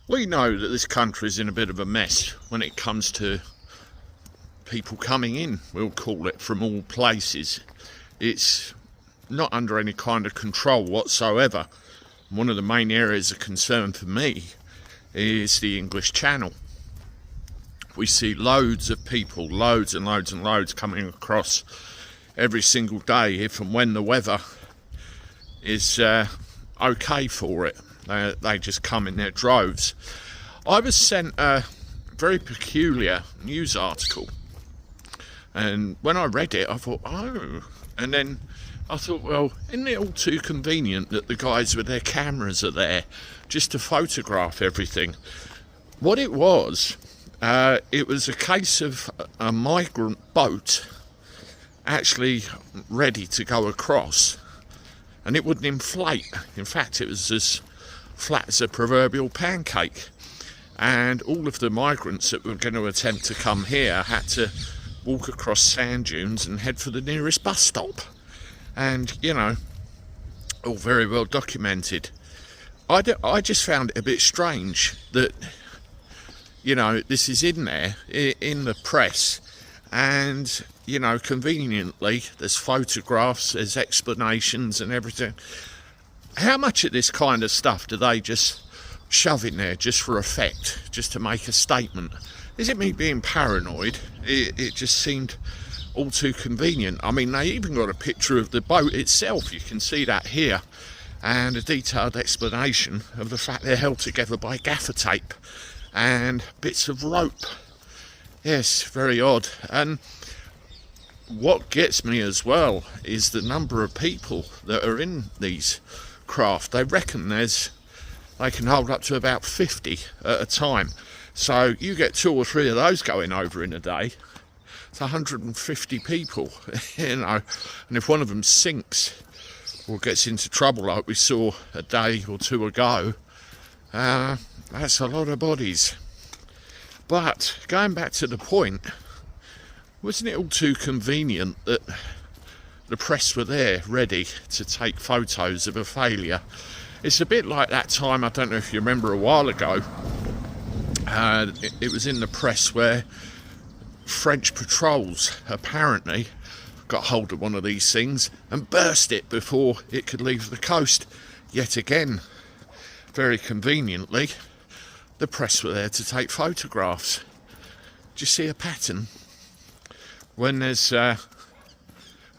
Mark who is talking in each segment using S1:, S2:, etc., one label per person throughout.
S1: We know that this country is in a bit of a mess when it comes to people coming in, we'll call it, from all places. It's not under any kind of control whatsoever. One of the main areas of concern for me is the English Channel. We see loads of people, loads and loads and loads coming across every single day if and when the weather is okay for it. They just come in their droves. I was sent a very peculiar news article, and when I read it I thought, oh, and then I thought, well, isn't it all too convenient that the guys with their cameras are there just to photograph everything? What it was a case of a migrant boat actually ready to go across, and it wouldn't inflate. In fact, it was as flat as a proverbial pancake, and all of the migrants that were going to attempt to come here had to walk across sand dunes and head for the nearest bus stop. And, you know, all very well documented. I just found it a bit strange that, you know, this is in there, in the press, and, you know, conveniently there's photographs, there's explanations and everything. How much of this kind of stuff do they just shove in there just for effect, just to make a statement? Is it me being paranoid? It just seemed all too convenient. I mean, they even got a picture of the boat itself, you can see that here, and a detailed explanation of the fact they're held together by gaffer tape and bits of rope. Yes, very odd. And what gets me as well is the number of people that are in these craft. They reckon they can hold up to about 50 at a time. So you get 2 or 3 of those going over in a day. It's 150 people, you know. And if one of them sinks or gets into trouble like we saw a day or 2 ago, that's a lot of bodies. But going back to the point, wasn't it all too convenient that the press were there ready to take photos of a failure? It's a bit like that time, I don't know if you remember, a while ago, it was in the press where French patrols apparently got hold of one of these things and burst it before it could leave the coast. Yet again, very conveniently, the press were there to take photographs. Do you see a pattern? When there's a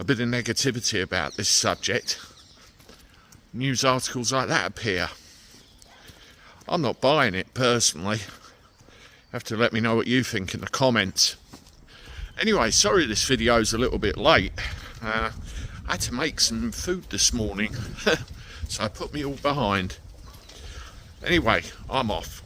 S1: bit of negativity about this subject, news articles like that appear. I'm not buying it personally. You have to let me know what you think in the comments. Anyway, sorry this video's a little bit late. I had to make some food this morning, so I put me all behind. Anyway, I'm off.